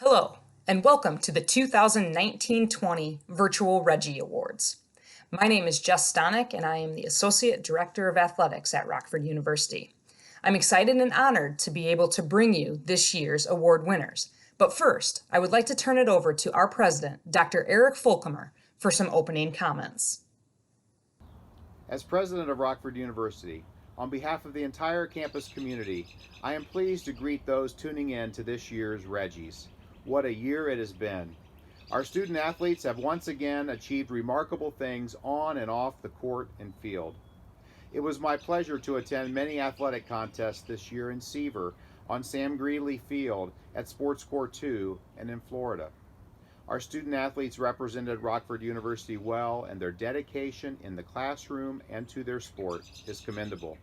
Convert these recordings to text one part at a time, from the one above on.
Hello, and welcome to the 2019-20 Virtual Reggie Awards. My name is Jess Stonick, and I am the Associate Director of Athletics at Rockford University. I'm excited and honored to be able to bring you this year's award winners. But first, I would like to turn it over to our president, Dr. Eric Fulcomer, for some opening comments. As president of Rockford University, on behalf of the entire campus community, I am pleased to greet those tuning in to this year's Reggies. What a year it has been. Our student athletes have once again achieved remarkable things on and off the court and field. It was my pleasure to attend many athletic contests this year in Seaver, on Sam Greeley Field, at Sports Corps 2, and in Florida. Our student athletes represented Rockford University well, and their dedication in the classroom and to their sport is commendable.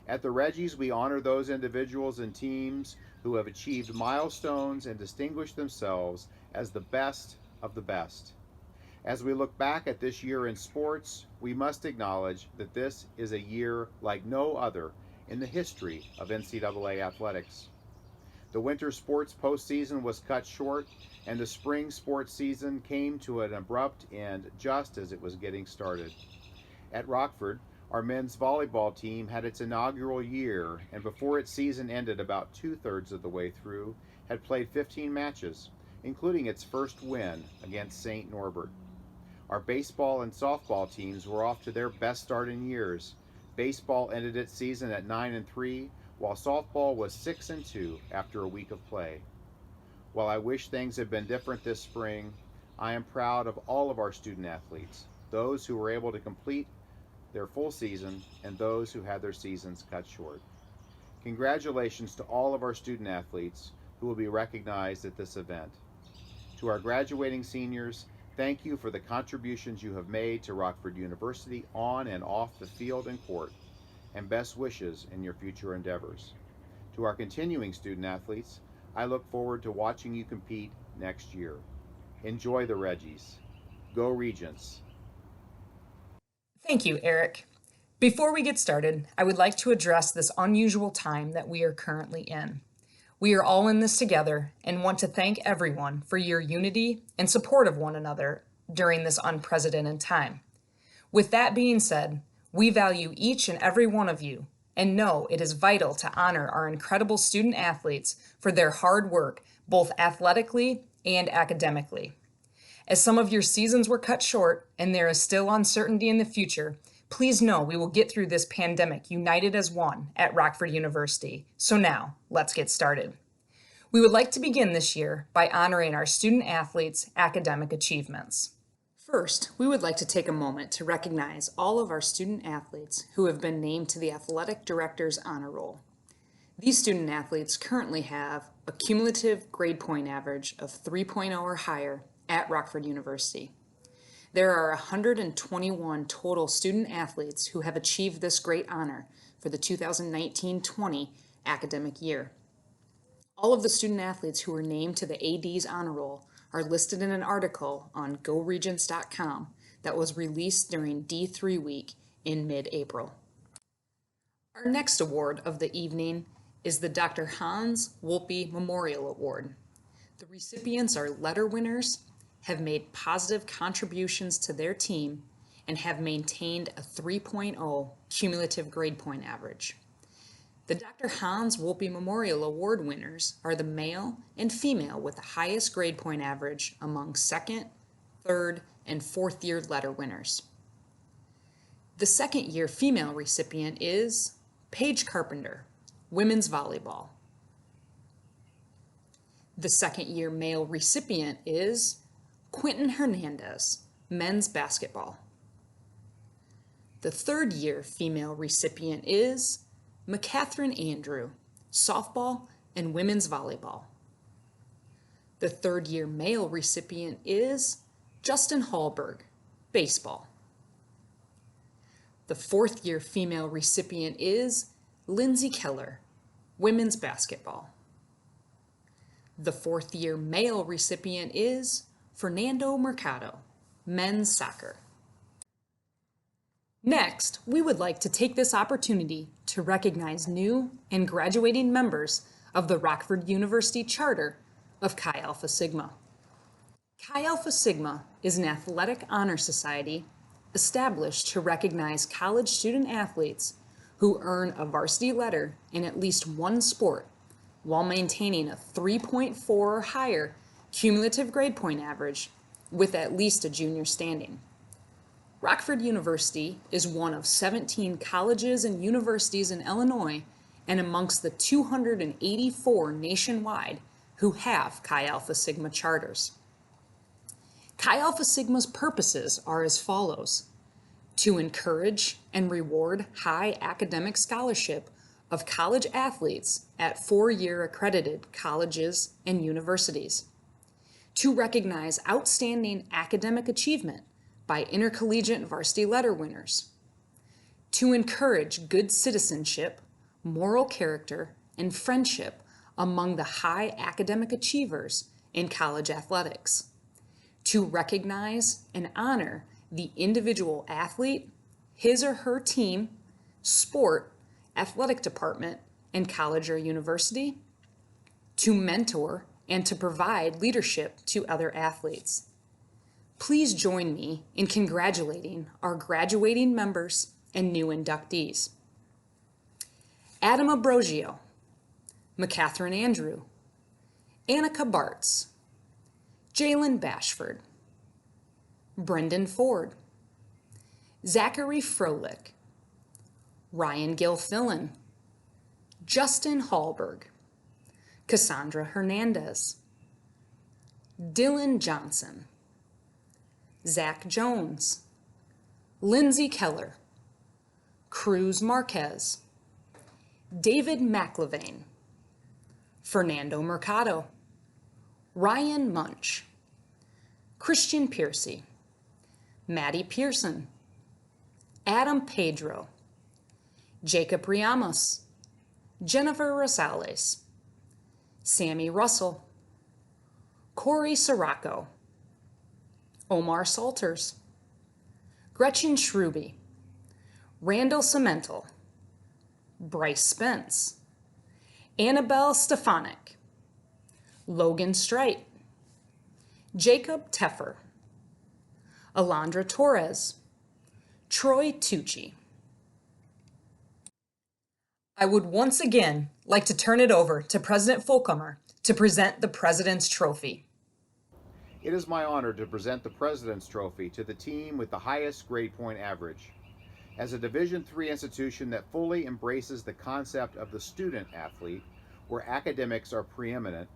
At the Reggies, we honor those individuals and teams who have achieved milestones and distinguished themselves as the best of the best. As we look back at this year in sports, we must acknowledge that this is a year like no other in the history of NCAA athletics. The winter sports postseason was cut short, and the spring sports season came to an abrupt end just as it was getting started. At Rockford, our men's volleyball team had its inaugural year, and before its season ended about 2/3 of the way through, had played 15 matches, including its first win against St. Norbert. Our baseball and softball teams were off to their best start in years. Baseball ended its season at 9-3, while softball was 6-2 after a week of play. While I wish things had been different this spring, I am proud of all of our student athletes, those who were able to complete their full season and those who had their seasons cut short. Congratulations to all of our student athletes who will be recognized at this event. To our graduating seniors, thank you for the contributions you have made to Rockford University on and off the field and court, and best wishes in your future endeavors. To our continuing student athletes, I look forward to watching you compete next year. Enjoy the Reggies. Go Regents. Thank you, Eric. Before we get started, I would like to address this unusual time that we are currently in. We are all in this together and want to thank everyone for your unity and support of one another during this unprecedented time. With that being said, we value each and every one of you and know it is vital to honor our incredible student athletes for their hard work, both athletically and academically. As some of your seasons were cut short and there is still uncertainty in the future, please know we will get through this pandemic united as one at Rockford University. So now, let's get started. We would like to begin this year by honoring our student athletes' academic achievements. First, we would like to take a moment to recognize all of our student athletes who have been named to the Athletic Director's Honor Roll. These student athletes currently have a cumulative grade point average of 3.0 or higher at Rockford University. There are 121 total student athletes who have achieved this great honor for the 2019-20 academic year. All of the student athletes who were named to the AD's honor roll are listed in an article on GoRegents.com that was released during D3 week in mid-April. Our next award of the evening is the Dr. Hans WOLPE Memorial Award. The recipients are letter winners, have made positive contributions to their team, and have maintained a 3.0 cumulative grade point average. The Dr. Hans WOLPE Memorial Award winners are the male and female with the highest grade point average among second, third, and fourth year letter winners. The second year female recipient is Paige Carpenter, women's volleyball. The second year male recipient is Quentin Hernandez, men's basketball. The third year female recipient is McCatherine Andrew, softball and women's volleyball. The third year male recipient is Justin Hallberg, baseball. The fourth year female recipient is Lindsay Keller, women's basketball. The fourth year male recipient is Fernando Mercado, men's soccer. Next, we would like to take this opportunity to recognize new and graduating members of the Rockford University Charter of Chi Alpha Sigma. Chi Alpha Sigma is an athletic honor society established to recognize college student athletes who earn a varsity letter in at least one sport while maintaining a 3.4 or higher cumulative grade point average with at least a junior standing. Rockford University is one of 17 colleges and universities in Illinois and amongst the 284 nationwide who have Chi Alpha Sigma charters. Chi Alpha Sigma's purposes are as follows: to encourage and reward high academic scholarship of college athletes at 4-year accredited colleges and universities, to recognize outstanding academic achievement by intercollegiate varsity letter winners, to encourage good citizenship, moral character, and friendship among the high academic achievers in college athletics, to recognize and honor the individual athlete, his or her team, sport, athletic department, and college or university, to mentor and to provide leadership to other athletes. Please join me in congratulating our graduating members and new inductees. Adam Abrogio, McCatherine Andrew, Annika Bartz, Jalen Bashford, Brendan Ford, Zachary Froelich, Ryan Gilfillan, Justin Hallberg, Cassandra Hernandez, Dylan Johnson, Zach Jones, Lindsay Keller, Cruz Marquez, David McLevain, Fernando Mercado, Ryan Munch, Christian Piercy, Maddie Pearson, Adam Pedro, Jacob Riamos, Jennifer Rosales, Sammy Russell, Corey Sirocco, Omar Salters, Gretchen Schruby, Randall Cemental, Bryce Spence, Annabelle Stefanik, Logan Strite, Jacob Teffer, Alondra Torres, Troy Tucci. I would once again like to turn it over to President Fulcomer to present the President's Trophy. It is my honor to present the President's Trophy to the team with the highest grade point average. As a Division III institution that fully embraces the concept of the student athlete, where academics are preeminent,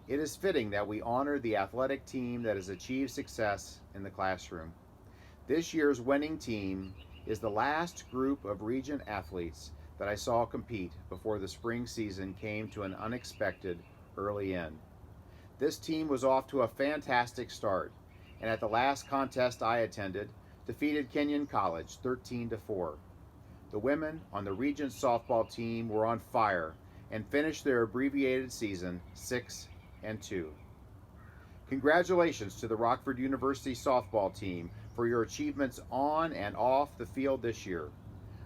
it is fitting that we honor the athletic team that has achieved success in the classroom. This year's winning team is the last group of Regent athletes that I saw compete before the spring season came to an unexpected early end. This team was off to a fantastic start, and at the last contest I attended, defeated Kenyon College 13-4. The women on the Regent softball team were on fire and finished their abbreviated season 6-2. Congratulations to the Rockford University softball team for your achievements on and off the field this year.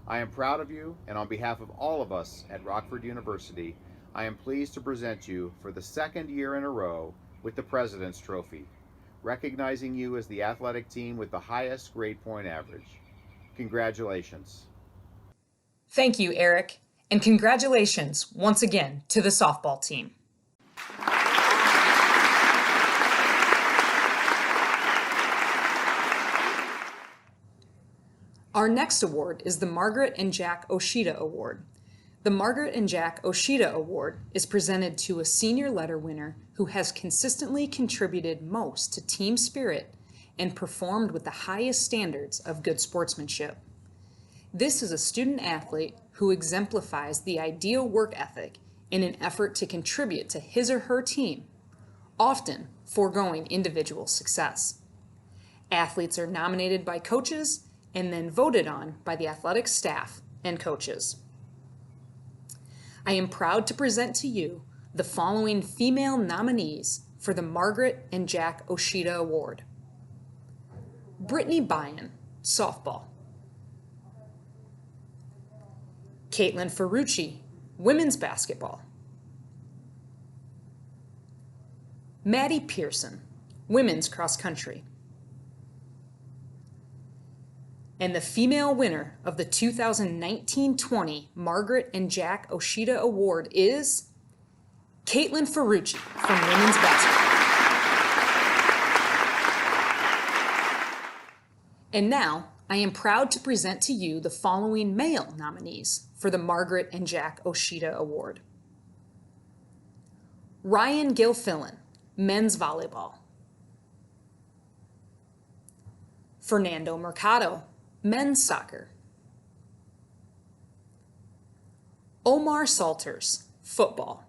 I am proud of you, and on behalf of all of us at Rockford University, I am pleased to present you for the second year in a row with the President's Trophy, recognizing you as the athletic team with the highest grade point average. Congratulations. Thank you, Eric, and congratulations once again to the softball team. Our next award is the Margaret and Jack OSHITA Award. The Margaret and Jack OSHITA Award is presented to a senior letter winner who has consistently contributed most to team spirit and performed with the highest standards of good sportsmanship. This is a student athlete who exemplifies the ideal work ethic in an effort to contribute to his or her team, often foregoing individual success. Athletes are nominated by coaches and then voted on by the athletic staff and coaches. I am proud to present to you the following female nominees for the Margaret and Jack OSHITA Award. Brittany Byan, softball. Caitlin Ferrucci, women's basketball. Maddie Pearson, women's cross country. And the female winner of the 2019-20 Margaret and Jack OSHITA Award is Caitlin Ferrucci from women's basketball. And now, I am proud to present to you the following male nominees for the Margaret and Jack OSHITA Award. Ryan Gilfillan, men's volleyball. Fernando Mercado, men's soccer. Omar Salters, football.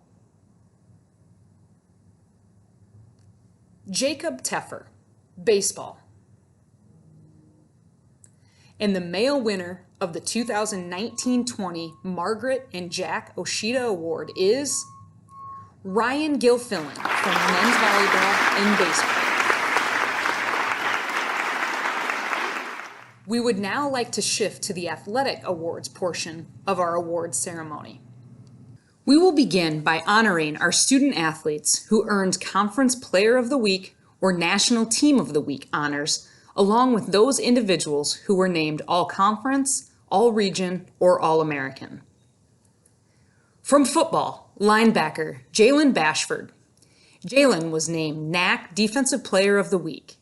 Jacob Teffer, baseball. And the male winner of the 2019-20 Margaret and Jack OSHITA Award is Ryan Gilfillan from men's volleyball and baseball. We would now like to shift to the athletic awards portion of our awards ceremony. We will begin by honoring our student athletes who earned Conference Player of the Week or National Team of the Week honors, along with those individuals who were named All-Conference, All-Region, or All-American. From football, linebacker Jalen Bashford. Jalen was named NAC Defensive Player of the Week.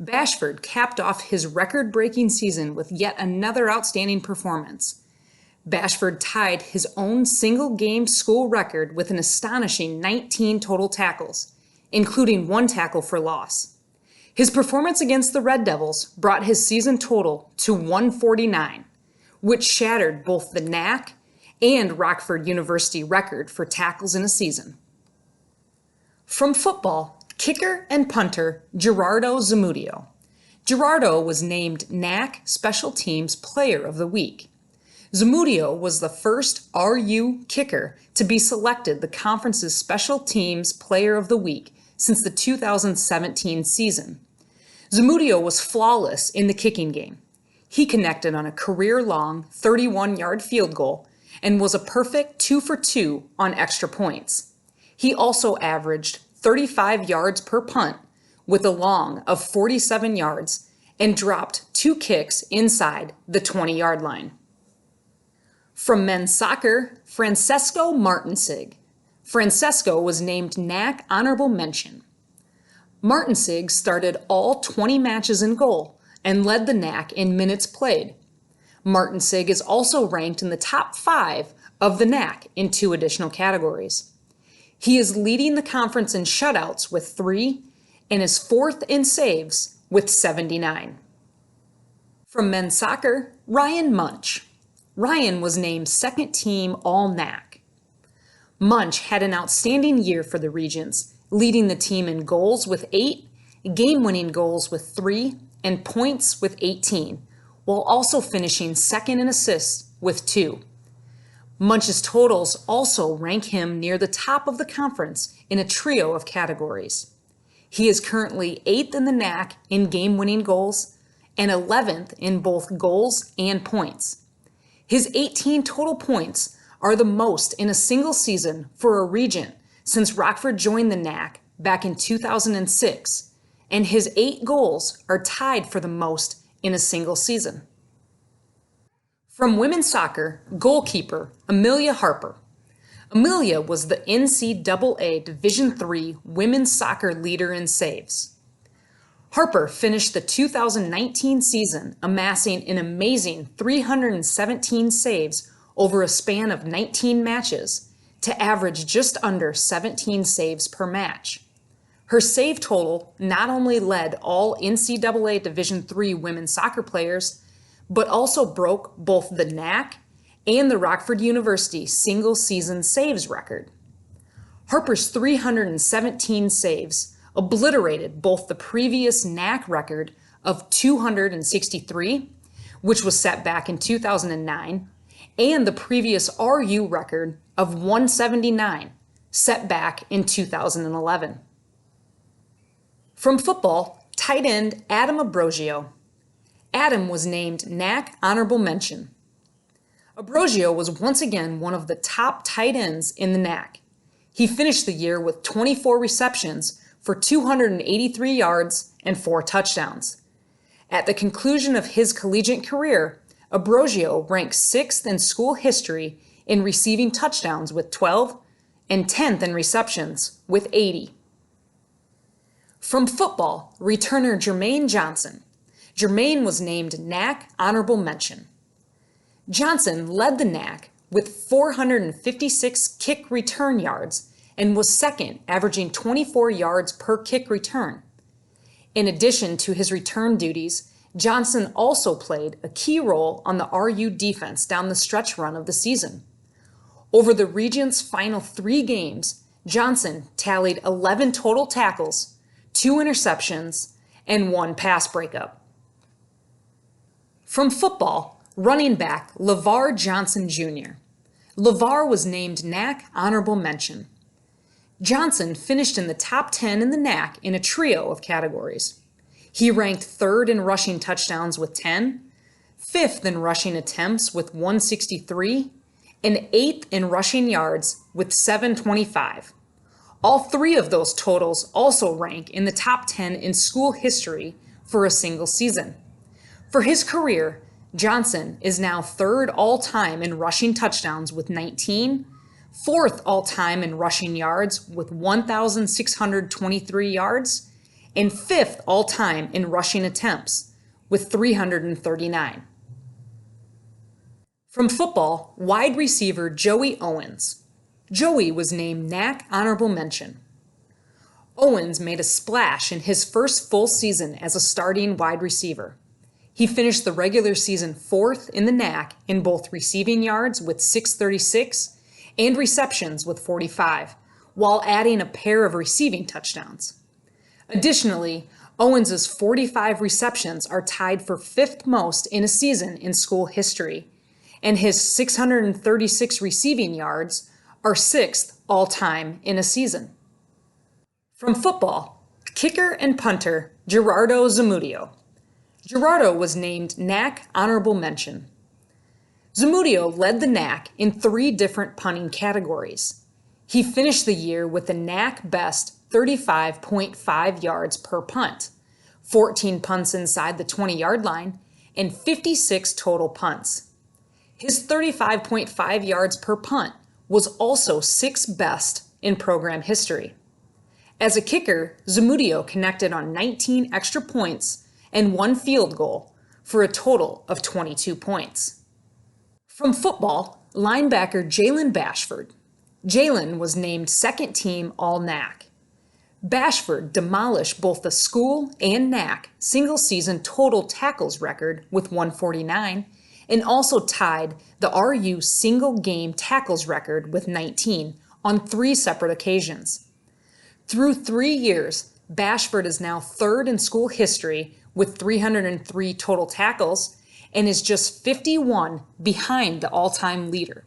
Bashford capped off his record-breaking season with yet another outstanding performance. Bashford tied his own single-game school record with an astonishing 19 total tackles, including 1 tackle for loss. His performance against the Red Devils brought his season total to 149, which shattered both the NAC and Rockford University record for tackles in a season. From football, kicker and punter Gerardo Zamudio. Gerardo was named NAC Special Teams Player of the Week. Zamudio was the first RU kicker to be selected the conference's Special Teams Player of the Week since the 2017 season. Zamudio was flawless in the kicking game. He connected on a career-long 31-yard field goal and was a perfect 2 for 2 on extra points. He also averaged 35 yards per punt with a long of 47 yards and dropped 2 kicks inside the 20-yard line. From men's soccer, Francesco Martensig. Francesco was named NAC Honorable Mention. Martensig started all 20 matches in goal and led the NAC in minutes played. Martensig is also ranked in the top 5 of the NAC in 2 additional categories. He is leading the conference in shutouts with 3 and is 4th in saves with 79. From men's soccer, Ryan Munch. Ryan was named second team All-NAC. Munch had an outstanding year for the Regents, leading the team in goals with 8, game-winning goals with 3, and points with 18, while also finishing second in assists with 2. Munch's totals also rank him near the top of the conference in a trio of categories. He is currently 8th in the NAC in game-winning goals and 11th in both goals and points. His 18 total points are the most in a single season for a Regent since Rockford joined the NAC back in 2006, and his 8 goals are tied for the most in a single season. From women's soccer, goalkeeper Amelia Harper. Amelia was the NCAA Division III women's soccer leader in saves. Harper finished the 2019 season amassing an amazing 317 saves over a span of 19 matches to average just under 17 saves per match. Her save total not only led all NCAA Division III women's soccer players, but also broke both the NAC and the Rockford University single-season saves record. Harper's 317 saves obliterated both the previous NAC record of 263, which was set back in 2009, and the previous RU record of 179, set back in 2011. From football, tight end Adam Abrogio. Adam was named NAC Honorable Mention. Abrogio was once again one of the top tight ends in the NAC. He finished the year with 24 receptions for 283 yards and 4 touchdowns. At the conclusion of his collegiate career, Ambrosio ranked 6th in school history in receiving touchdowns with 12 and 10th in receptions with 80. From football, returner Jermaine Johnson. Jermaine was named NAC Honorable Mention. Johnson led the NAC with 456 kick return yards and was second, averaging 24 yards per kick return. In addition to his return duties, Johnson also played a key role on the RU defense down the stretch run of the season. Over the region's final 3 games, Johnson tallied 11 total tackles, 2 interceptions, and 1 pass breakup. From football, running back LeVar Johnson Jr. LeVar was named NAC Honorable Mention. Johnson finished in the top 10 in the NAC in a trio of categories. He ranked 3rd in rushing touchdowns with 10, 5th in rushing attempts with 163, and 8th in rushing yards with 725. All 3 of those totals also rank in the top 10 in school history for a single season. For his career, Johnson is now 3rd all-time in rushing touchdowns with 19, 4th all-time in rushing yards with 1,623 yards, and 5th all-time in rushing attempts with 339. From football, wide receiver Joey Owens. Joey was named NAC Honorable Mention. Owens made a splash in his first full season as a starting wide receiver. He finished the regular season 4th in the NAC in both receiving yards with 636 and receptions with 45, while adding a pair of receiving touchdowns. Additionally, Owens' 45 receptions are tied for 5th most in a season in school history, and his 636 receiving yards are 6th all-time in a season. From football, kicker and punter Gerardo Zamudio. Gerardo was named NAC Honorable Mention. Zamudio led the NAC in 3 different punting categories. He finished the year with the NAC best 35.5 yards per punt, 14 punts inside the 20-yard line, and 56 total punts. His 35.5 yards per punt was also 6th best in program history. As a kicker, Zamudio connected on 19 extra points and 1 field goal for a total of 22 points. From football, linebacker Jalen Bashford. Jalen was named 2nd team All-NAC. Bashford demolished both the school and NAC single-season total tackles record with 149 and also tied the RU single-game tackles record with 19 on 3 separate occasions. Through 3 years, Bashford is now 3rd in school history with 303 total tackles and is just 51 behind the all-time leader.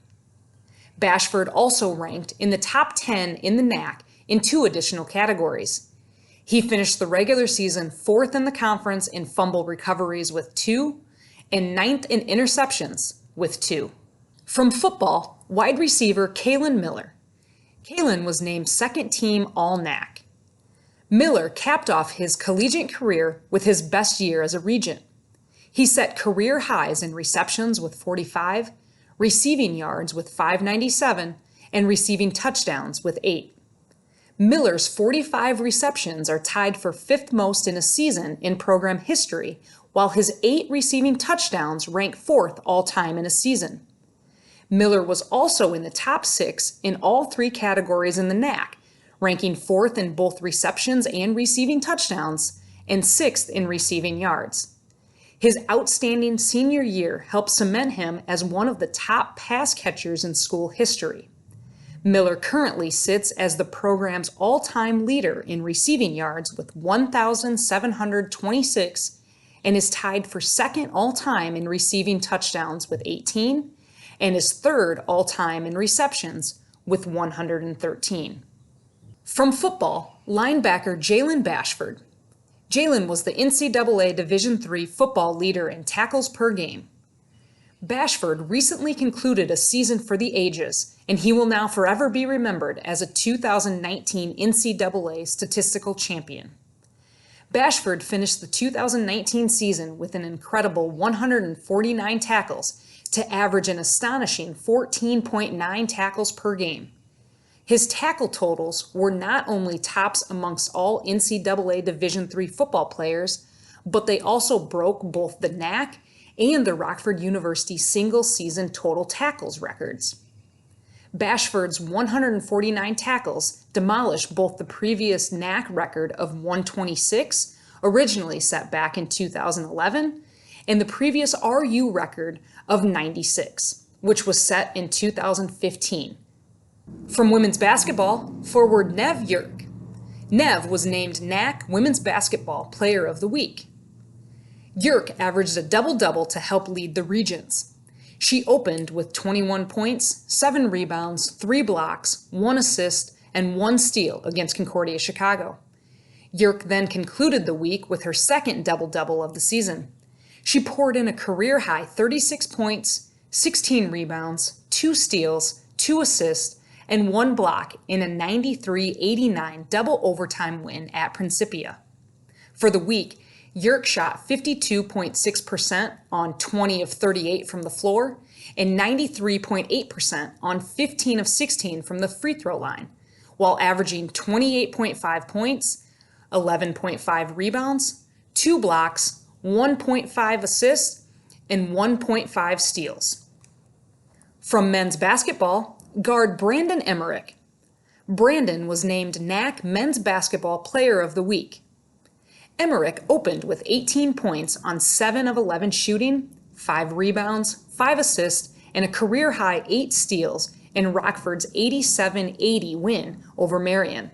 Bashford also ranked in the top 10 in the NAC in 2 additional categories. He finished the regular season 4th in the conference in fumble recoveries with 2 and 9th in interceptions with 2. From football, wide receiver Kalen Miller. Kalen was named 2nd team All-NAC. Miller capped off his collegiate career with his best year as a Regent. He set career highs in receptions with 45, receiving yards with 597, and receiving touchdowns with 8. Miller's 45 receptions are tied for 5th most in a season in program history, while his 8 receiving touchdowns rank 4th all-time in a season. Miller was also in the top 6 in all 3 categories in the NAC, ranking 4th in both receptions and receiving touchdowns, and 6th in receiving yards. His outstanding senior year helped cement him as one of the top pass catchers in school history. Miller currently sits as the program's all-time leader in receiving yards with 1,726 and is tied for 2nd all-time in receiving touchdowns with 18 and is 3rd all-time in receptions with 113. From football, linebacker Jalen Bashford. Jalen was the NCAA Division III football leader in tackles per game. Bashford recently concluded a season for the ages, and he will now forever be remembered as a 2019 NCAA statistical champion. Bashford finished the 2019 season with an incredible 149 tackles to average an astonishing 14.9 tackles per game. His tackle totals were not only tops amongst all NCAA Division III football players, but they also broke both the NAC and the Rockford University single-season total tackles records. Bashford's 149 tackles demolished both the previous NAC record of 126, originally set back in 2011, and the previous RU record of 96, which was set in 2015. From women's basketball, forward Nev Yerk. Nev was named NAC Women's Basketball Player of the Week. Yerk averaged a double-double to help lead the Regents. She opened with 21 points, 7 rebounds, 3 blocks, 1 assist, and 1 steal against Concordia Chicago. Yerk then concluded the week with her second double-double of the season. She poured in a career-high 36 points, 16 rebounds, 2 steals, 2 assists, and 1 block in a 93-89 double overtime win at Principia. For the week, Yerk shot 52.6% on 20 of 38 from the floor and 93.8% on 15 of 16 from the free throw line, while averaging 28.5 points, 11.5 rebounds, 2 blocks, 1.5 assists, and 1.5 steals. From men's basketball, guard Brandon Emmerich. Brandon was named NAC Men's Basketball Player of the Week. Emmerich opened with 18 points on 7 of 11 shooting, 5 rebounds, 5 assists, and a career-high 8 steals in Rockford's 87-80 win over Marion.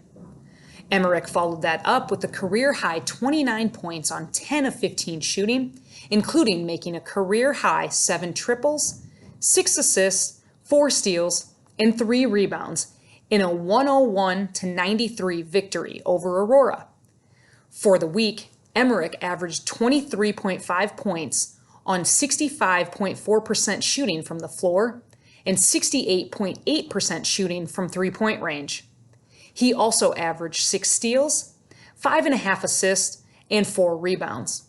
Emmerich followed that up with a career-high 29 points on 10 of 15 shooting, including making a career-high 7 triples, 6 assists, 4 steals, and 3 rebounds in a 101-93 victory over Aurora. For the week, Emmerich averaged 23.5 points on 65.4% shooting from the floor and 68.8% shooting from three-point range. He also averaged 6 steals, 5.5 assists, and 4 rebounds.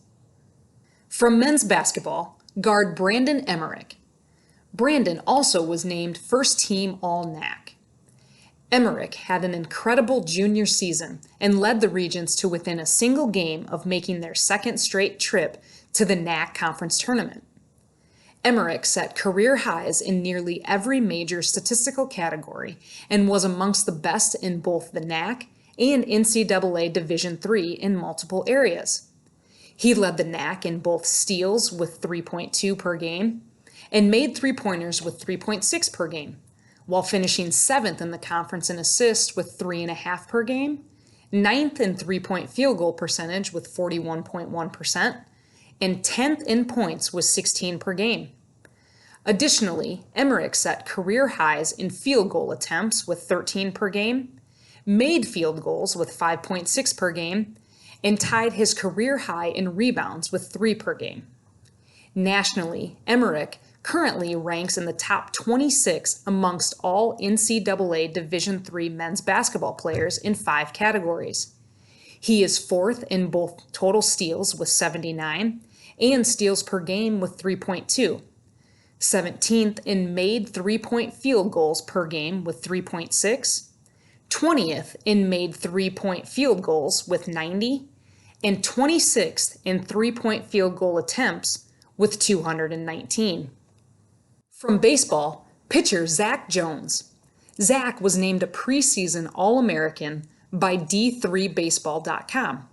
From men's basketball, guard Brandon Emmerich. Brandon also was named First Team All-NAC. Emmerich had an incredible junior season and led the Regents to within a single game of making their second straight trip to the NAC Conference Tournament. Emmerich set career highs in nearly every major statistical category and was amongst the best in both the NAC and NCAA Division III in multiple areas. He led the NAC in both steals with 3.2 per game and made three-pointers with 3.6 per game, while finishing 7th in the conference in assists with 3.5 per game, 9th in three-point field goal percentage with 41.1%, and 10th in points with 16 per game. Additionally, Emmerich set career highs in field goal attempts with 13 per game, made field goals with 5.6 per game, and tied his career high in rebounds with 3 per game. Nationally, Emmerich currently ranks in the top 26 amongst all NCAA Division III men's basketball players in 5 categories. He is 4th in both total steals with 79 and steals per game with 3.2, 17th in made three-point field goals per game with 3.6, 20th in made three-point field goals with 90, and 26th in three-point field goal attempts with 219. From baseball, pitcher Zach Jones. Zach was named a preseason All-American by D3Baseball.com.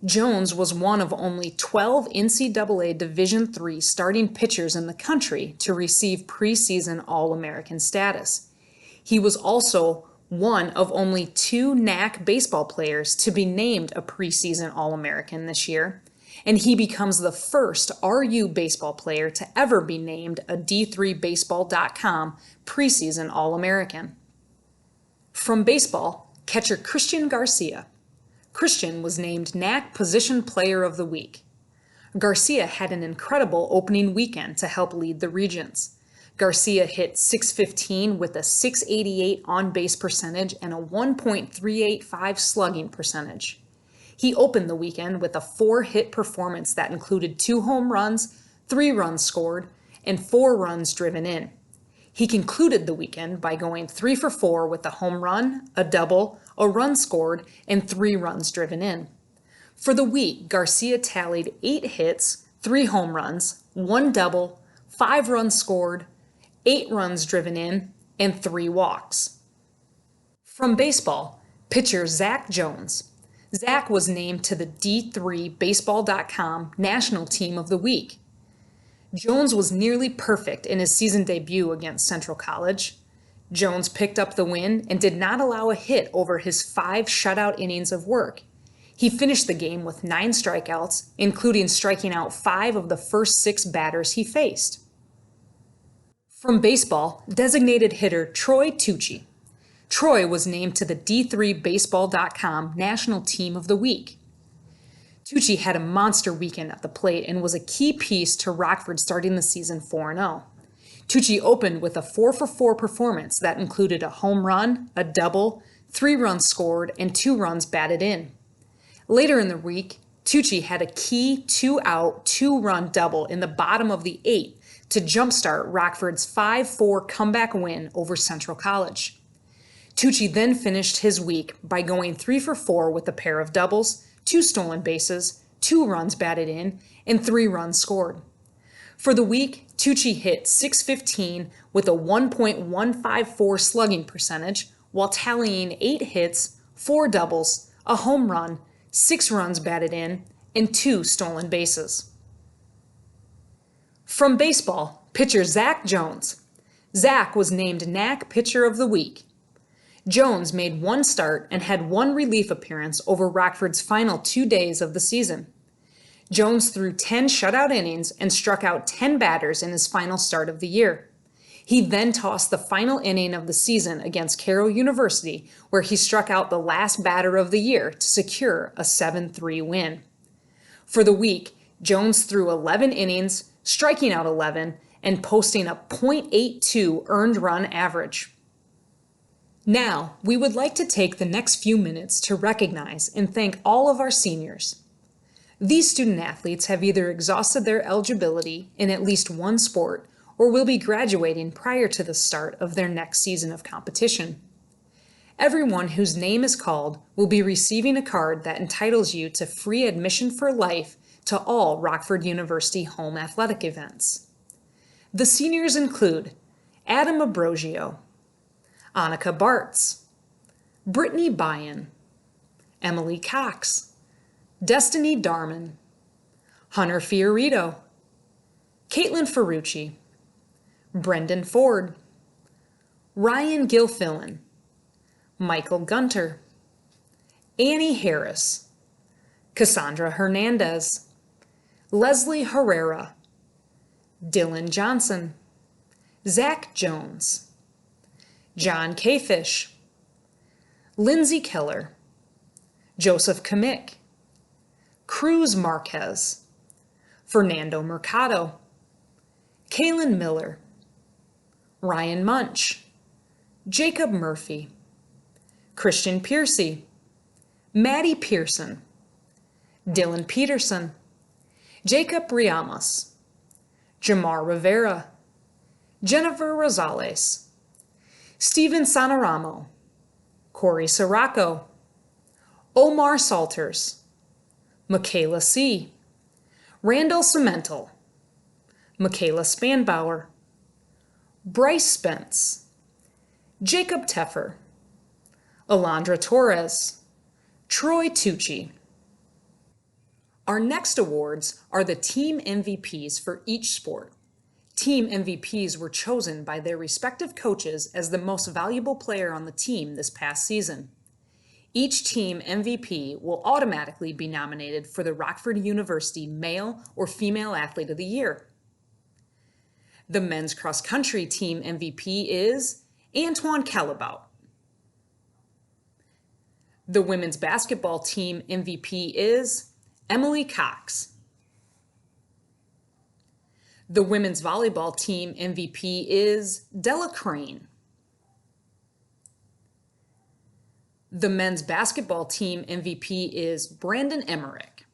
Jones was one of only 12 NCAA Division III starting pitchers in the country to receive preseason All-American status. He was also one of only 2 NAC baseball players to be named a preseason All-American this year, and he becomes the first RU baseball player to ever be named a D3Baseball.com preseason All-American. From baseball, catcher Christian Garcia. Christian was named NAC Position Player of the Week. Garcia had an incredible opening weekend to help lead the Regents. Garcia hit .615 with a .688 on-base percentage and a .385 slugging percentage. He opened the weekend with a 4-hit performance that included 2 home runs, 3 runs scored, and 4 runs driven in. He concluded the weekend by going 3 for 4 with a home run, a double, a run scored, and 3 runs driven in. For the week, Garcia tallied 8 hits, 3 home runs, 1 double, 5 runs scored, 8 runs driven in, and 3 walks. From baseball, pitcher Zach Jones. Zach was named to the D3Baseball.com National Team of the Week. Jones was nearly perfect in his season debut against Central College. Jones picked up the win and did not allow a hit over his 5 shutout innings of work. He finished the game with 9 strikeouts, including striking out 5 of the first 6 batters he faced. From baseball, designated hitter Troy Tucci. Troy was named to the D3Baseball.com National Team of the Week. Tucci had a monster weekend at the plate and was a key piece to Rockford starting the season 4-0. Tucci opened with a 4 for 4 performance that included a home run, a double, 3 runs scored, and 2 runs batted in. Later in the week, Tucci had a key 2-out, 2-run double in the bottom of the 8th to jumpstart Rockford's 5-4 comeback win over Central College. Tucci then finished his week by going 3 for 4 with a pair of doubles, 2 stolen bases, 2 runs batted in, and 3 runs scored. For the week, Tucci hit .615 with a 1.154 slugging percentage while tallying 8 hits, 4 doubles, a home run, 6 runs batted in, and 2 stolen bases. From baseball, pitcher Zach Jones. Zach was named NAC Pitcher of the Week. Jones made 1 start and had 1 relief appearance over Rockford's final 2 days of the season. Jones threw 10 shutout innings and struck out 10 batters in his final start of the year. He then tossed the final inning of the season against Carroll University, where he struck out the last batter of the year to secure a 7-3 win. For the week, Jones threw 11 innings, striking out 11, and posting a .82 earned run average. Now, we would like to take the next few minutes to recognize and thank all of our seniors. These student athletes have either exhausted their eligibility in at least one sport or will be graduating prior to the start of their next season of competition. Everyone whose name is called will be receiving a card that entitles you to free admission for life to all Rockford University home athletic events. The seniors include Adam Ambrosio, Annika Bartz, Brittany Byen, Emily Cox, Destiny Darman, Hunter Fiorito, Caitlin Ferrucci, Brendan Ford, Ryan Gilfillan, Michael Gunter, Annie Harris, Cassandra Hernandez, Leslie Herrera, Dylan Johnson, Zach Jones, John Kafish, Lindsay Keller, Joseph Kamick, Cruz Marquez, Fernando Mercado, Kaylin Miller, Ryan Munch, Jacob Murphy, Christian Piercy, Maddie Pearson, Dylan Peterson, Jacob Riamas, Jamar Rivera, Jennifer Rosales, Steven Sanaramo, Corey Sirocco, Omar Salters, Michaela C., Randall Cemental, Michaela Spanbauer, Bryce Spence, Jacob Teffer, Alondra Torres, Troy Tucci. Our next awards are the team MVPs for each sport. Team MVPs were chosen by their respective coaches as the most valuable player on the team this past season. Each team MVP will automatically be nominated for the Rockford University Male or Female Athlete of the Year. The men's cross-country team MVP is Antoine Calabout. The women's basketball team MVP is Emily Cox. The women's volleyball team MVP is Della Crane. The men's basketball team MVP is Brandon Emmerich.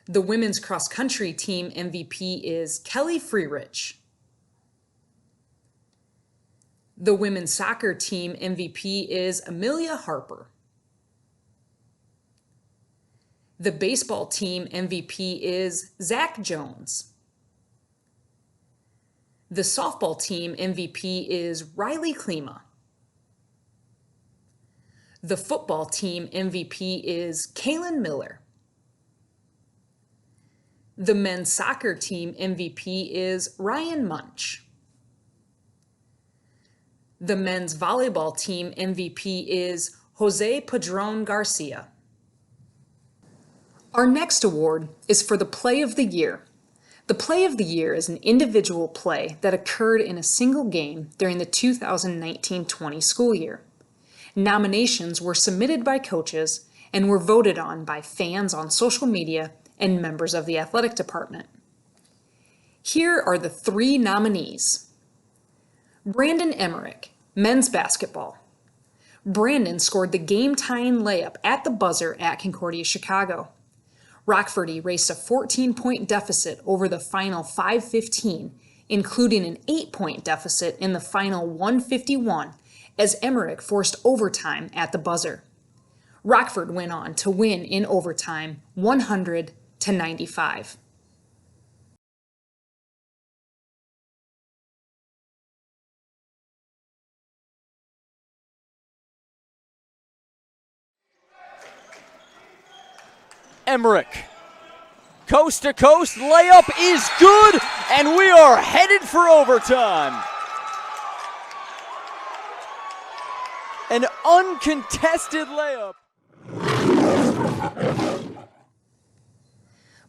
The women's cross-country team MVP is Kelly Freerich. The women's soccer team MVP is Amelia Harper. The baseball team MVP is Zach Jones. The softball team MVP is Riley Klima. The football team MVP is Kaylin Miller. The men's soccer team MVP is Ryan Munch. The men's volleyball team MVP is Jose Padron Garcia. Our next award is for the Play of the Year. The Play of the Year is an individual play that occurred in a single game during the 2019-20 school year. Nominations were submitted by coaches and were voted on by fans on social media and members of the athletic department. Here are the 3 nominees. Brandon Emmerich, men's basketball. Brandon scored the game-tying layup at the buzzer at Concordia, Chicago. Rockford erased a 14-point deficit over the final 5:15, including an 8-point deficit in the final 151, as Emmerich forced overtime at the buzzer. Rockford went on to win in overtime 100-95. Emmerich. Coast to coast layup is good, and we are headed for overtime. An uncontested layup.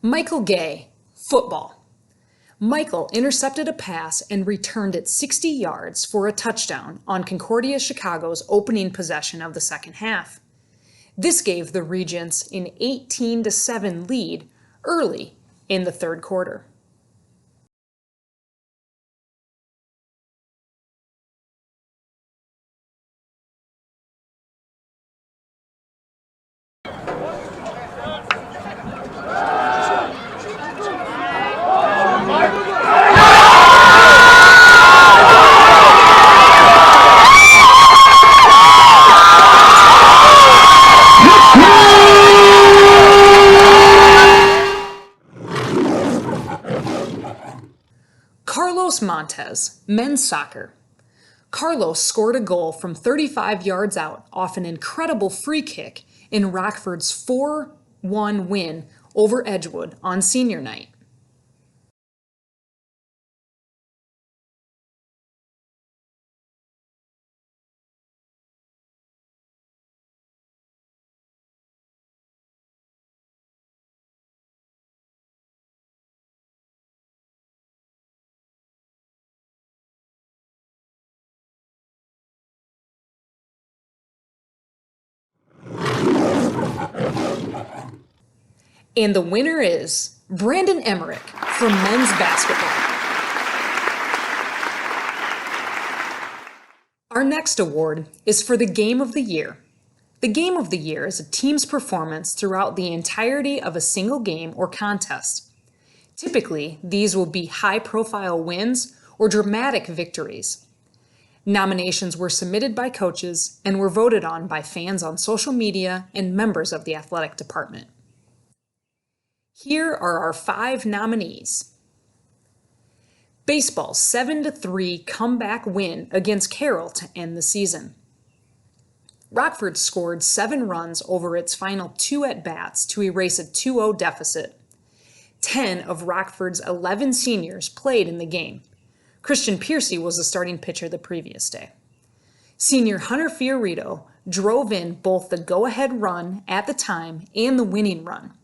Michael Gay, football. Michael intercepted a pass and returned it 60 yards for a touchdown on Concordia Chicago's opening possession of the second half. This gave the Regents an 18-7 lead early in the third quarter. Carlos Montez, men's soccer. Carlos scored a goal from 35 yards out off an incredible free kick in Rockford's 4-1 win over Edgewood on senior night. And the winner is Brandon Emmerich from men's basketball. Our next award is for the Game of the Year. The Game of the Year is a team's performance throughout the entirety of a single game or contest. Typically, these will be high-profile wins or dramatic victories. Nominations were submitted by coaches and were voted on by fans on social media and members of the athletic department. Here are our 5 nominees. Baseball's 7-3 comeback win against Carroll to end the season. Rockford scored 7 runs over its final 2 at-bats to erase a 2-0 deficit. 10 of Rockford's 11 seniors played in the game. Christian Piercy was the starting pitcher the previous day. Senior Hunter Fiorito drove in both the go-ahead run at the time and the winning run.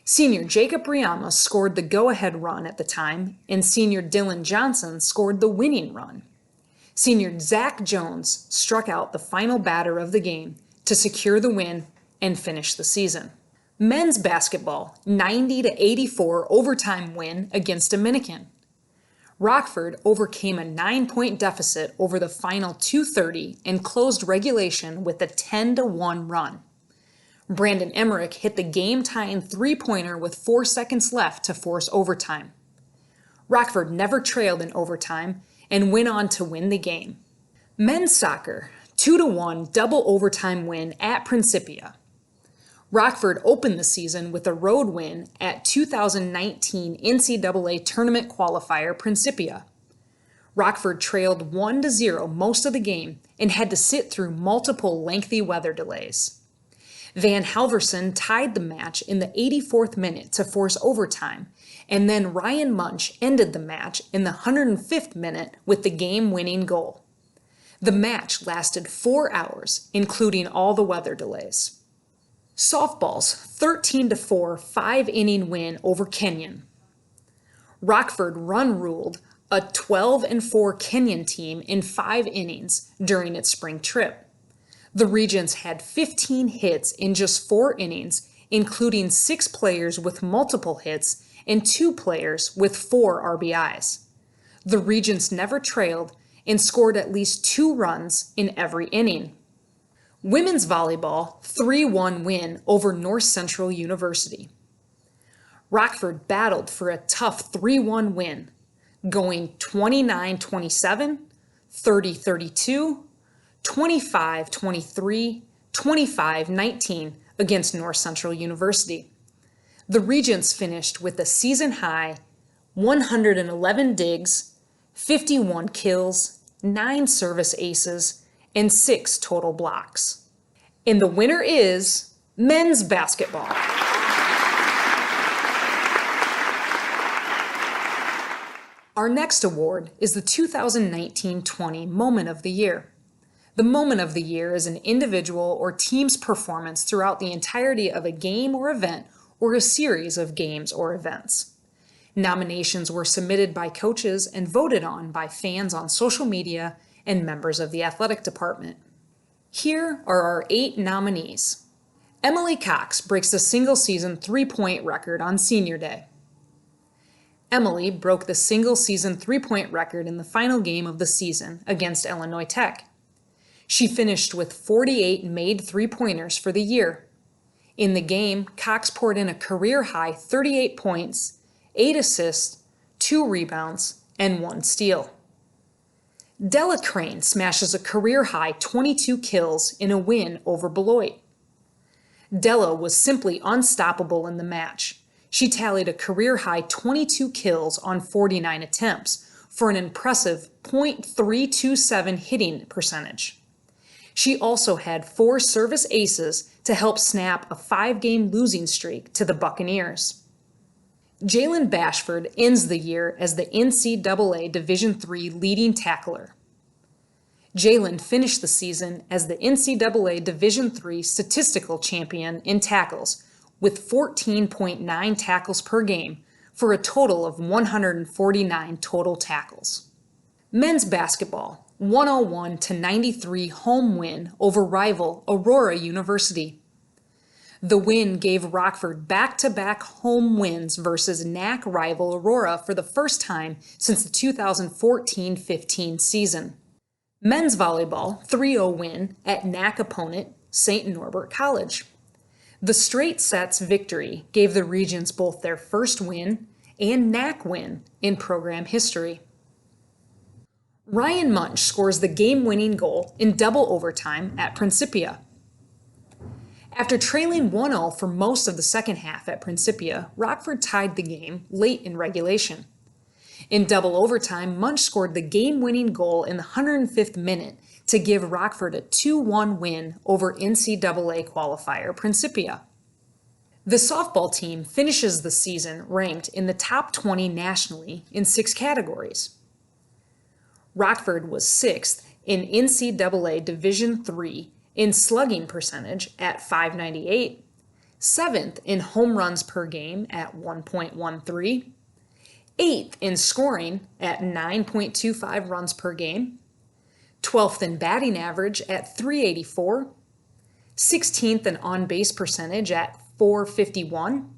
Senior Jacob Riama scored the go-ahead run at the time, and senior Dylan Johnson scored the winning run. Senior Zach Jones struck out the final batter of the game to secure the win and finish the season. Men's basketball, 90-84 overtime win against Dominican. Rockford overcame a 9-point deficit over the final 2:30 and closed regulation with a 10-1 run. Brandon Emmerich hit the game-tying three-pointer with 4 seconds left to force overtime. Rockford never trailed in overtime and went on to win the game. Men's soccer, 2-1 double overtime win at Principia. Rockford opened the season with a road win at 2019 NCAA tournament qualifier Principia. Rockford trailed 1-0 most of the game and had to sit through multiple lengthy weather delays. Van Halverson tied the match in the 84th minute to force overtime, and then Ryan Munch ended the match in the 105th minute with the game-winning goal. The match lasted 4 hours, including all the weather delays. Softball's 13-4 5-inning win over Kenyon. Rockford run-ruled a 12-4 Kenyon team in 5 innings during its spring trip. The Regents had 15 hits in just 4 innings, including 6 players with multiple hits and 2 players with 4 RBIs. The Regents never trailed and scored at least 2 runs in every inning. Women's volleyball, 3-1 win over North Central University. Rockford battled for a tough 3-1 win, going 29-27, 30-32, 25-23, 25-19 against North Central University. The Regents finished with a season-high 111 digs, 51 kills, 9 service aces, and 6 total blocks. And the winner is men's basketball. Our next award is the 2019-20 Moment of the Year. The Moment of the Year is an individual or team's performance throughout the entirety of a game or event or a series of games or events. Nominations were submitted by coaches and voted on by fans on social media and members of the athletic department. Here are our 8 nominees. Emily Cox breaks the single-season 3-point record on Senior Day. Emily broke the single-season 3-point record in the final game of the season against Illinois Tech. She finished with 48 made 3-pointers for the year. In the game, Cox poured in a career-high 38 points, 8 assists, 2 rebounds, and 1 steal. Della Crane smashes a career-high 22 kills in a win over Beloit. Della was simply unstoppable in the match. She tallied a career-high 22 kills on 49 attempts for an impressive .327 hitting percentage. She also had 4 service aces to help snap a 5-game losing streak to the Buccaneers. Jalen Bashford ends the year as the NCAA Division III leading tackler. Jalen finished the season as the NCAA Division III statistical champion in tackles with 14.9 tackles per game for a total of 149 total tackles. Men's basketball, 101-93 home win over rival Aurora University. The win gave Rockford back-to-back home wins versus NAC rival Aurora for the first time since the 2014-15 season. Men's volleyball, 3-0 win at NAC opponent St. Norbert College. The straight sets victory gave the Regents both their first win and NAC win in program history. Ryan Munch scores the game-winning goal in double overtime at Principia. After trailing 1-0 for most of the second half at Principia, Rockford tied the game late in regulation. In double overtime, Munch scored the game-winning goal in the 105th minute to give Rockford a 2-1 win over NCAA qualifier Principia. The softball team finishes the season ranked in the top 20 nationally in 6 categories. Rockford was 6th in NCAA Division III in slugging percentage at .598, 7th in home runs per game at 1.13, 8th in scoring at 9.25 runs per game, 12th in batting average at .384, 16th in on-base percentage at 451,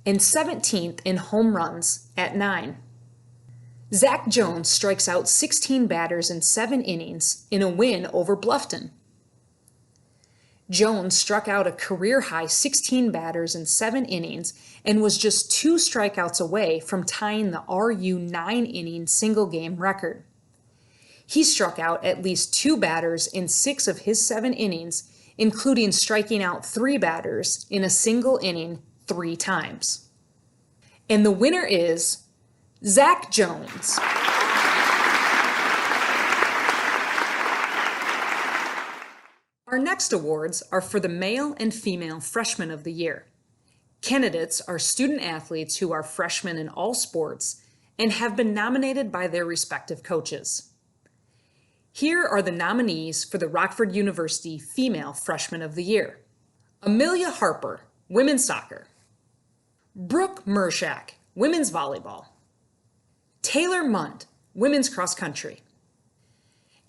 and 17th in home runs at 9. Zach Jones strikes out 16 batters in 7 innings in a win over Bluffton. Jones struck out a career-high 16 batters in 7 innings and was just 2 strikeouts away from tying the RU 9-inning single-game record. He struck out at least 2 batters in 6 of his 7 innings, including striking out 3 batters in a single inning 3 times. And the winner is Zach Jones. Our next awards are for the male and female Freshmen of the Year. Candidates are student athletes who are freshmen in all sports and have been nominated by their respective coaches. Here are the nominees for the Rockford University Female Freshman of the Year. Amelia Harper, women's soccer. Brooke Mershak, women's volleyball. Taylor Mund, women's cross country.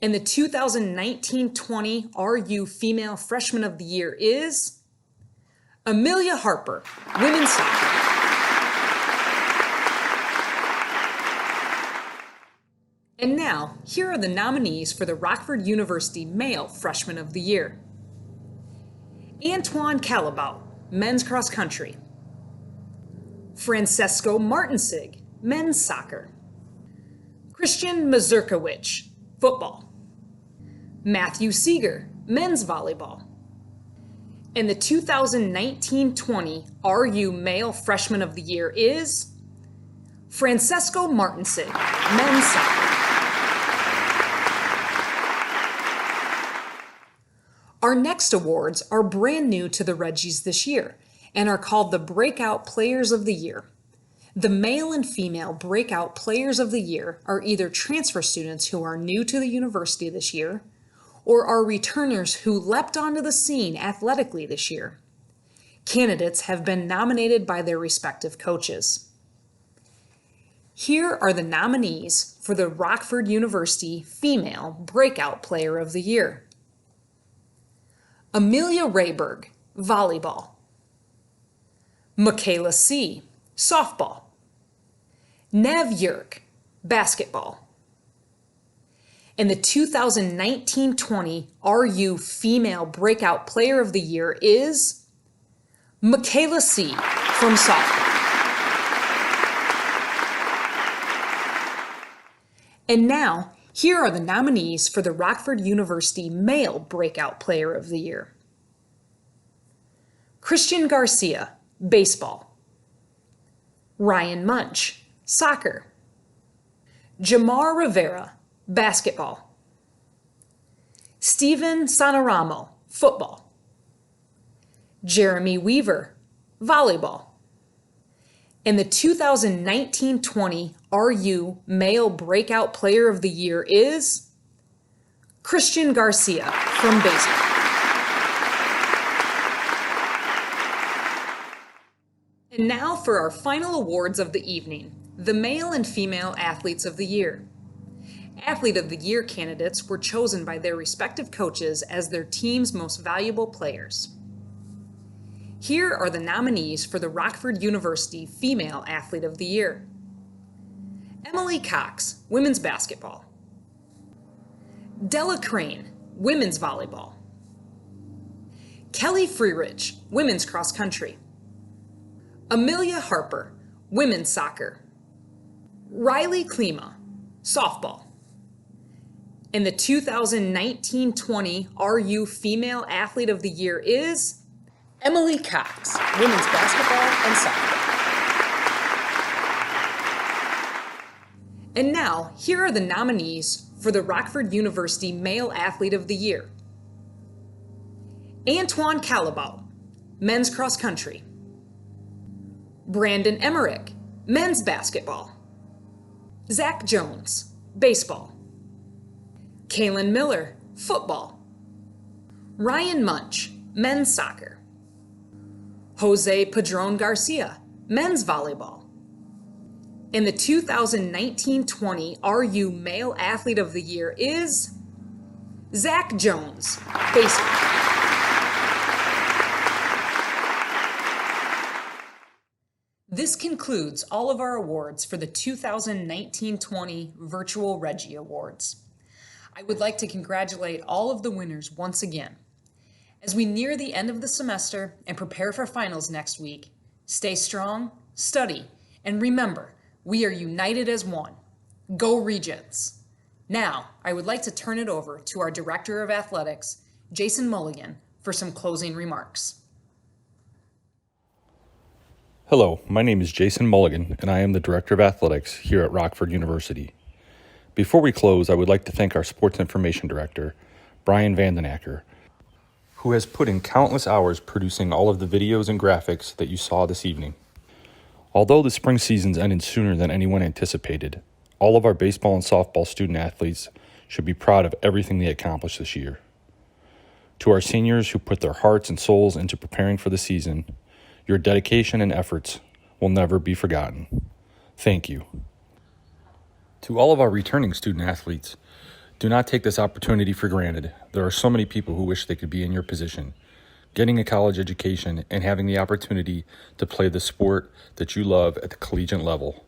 And the 2019-20 RU Female Freshman of the Year is Amelia Harper, women's soccer. And now, here are the nominees for the Rockford University Male Freshman of the Year. Antoine Calabau, men's cross country. Francesco Martinsig, men's soccer. Christian Mazurkiewicz, football. Matthew Seeger, men's volleyball. And the 2019-20 RU Male Freshman of the Year is Francesco Martinsig, men's soccer. Our next awards are brand new to the Reggies this year and are called the Breakout Players of the Year. The male and female Breakout Players of the Year are either transfer students who are new to the university this year or are returners who leapt onto the scene athletically this year. Candidates have been nominated by their respective coaches. Here are the nominees for the Rockford University Female Breakout Player of the Year. Amelia Rayberg, volleyball. Michaela C., softball. Nev Yerk, basketball. And the 2019-20 RU Female Breakout Player of the Year is Michaela C. from softball. And now, here are the nominees for the Rockford University Male Breakout Player of the Year. Christian Garcia, baseball. Ryan Munch, soccer. Jamar Rivera, basketball. Steven Sanaramo, football. Jeremy Weaver, volleyball. And the 2019-20 RU Male Breakout Player of the Year is Christian Garcia from baseball. And now for our final awards of the evening, the Male and Female Athletes of the Year. Athlete of the Year candidates were chosen by their respective coaches as their team's most valuable players. Here are the nominees for the Rockford University Female Athlete of the Year. Emily Cox, women's basketball. Della Crane, women's volleyball. Kelly Freerich, women's cross country. Amelia Harper, women's soccer. Riley Klima, softball. And the 2019-20 RU Female Athlete of the Year is Emily Cox, women's basketball and softball. And now, here are the nominees for the Rockford University Male Athlete of the Year. Antoine Calabau, men's cross country. Brandon Emmerich, men's basketball. Zach Jones, baseball. Kaylin Miller, football. Ryan Munch, men's soccer. Jose Padron Garcia, men's volleyball. And the 2019-20 RU Male Athlete of the Year is Zach Jones, baseball. This concludes all of our awards for the 2019-20 Virtual Reggie Awards. I would like to congratulate all of the winners once again. As we near the end of the semester and prepare for finals next week, stay strong, study, and remember, we are united as one. Go Regents! Now, I would like to turn it over to our Director of Athletics, Jason Mulligan, for some closing remarks. Hello, my name is Jason Mulligan, and I am the Director of Athletics here at Rockford University. Before we close, I would like to thank our Sports Information Director, Brian Vandenacker, who has put in countless hours producing all of the videos and graphics that you saw this evening. Although the spring seasons ended sooner than anyone anticipated, all of our baseball and softball student athletes should be proud of everything they accomplished this year. To our seniors who put their hearts and souls into preparing for the season, your dedication and efforts will never be forgotten. Thank you. To all of our returning student athletes, do not take this opportunity for granted. There are so many people who wish they could be in your position, getting a college education and having the opportunity to play the sport that you love at the collegiate level.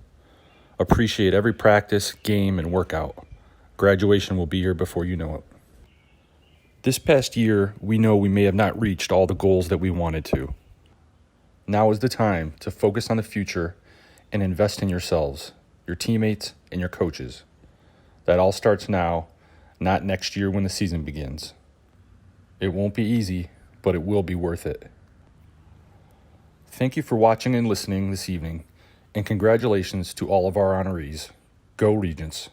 Appreciate every practice, game, and workout. Graduation will be here before you know it. This past year, we know we may have not reached all the goals that we wanted to. Now is the time to focus on the future and invest in yourselves, your teammates, and your coaches. That all starts now, not next year when the season begins. It won't be easy, but it will be worth it. Thank you for watching and listening this evening, and congratulations to all of our honorees. Go Regents!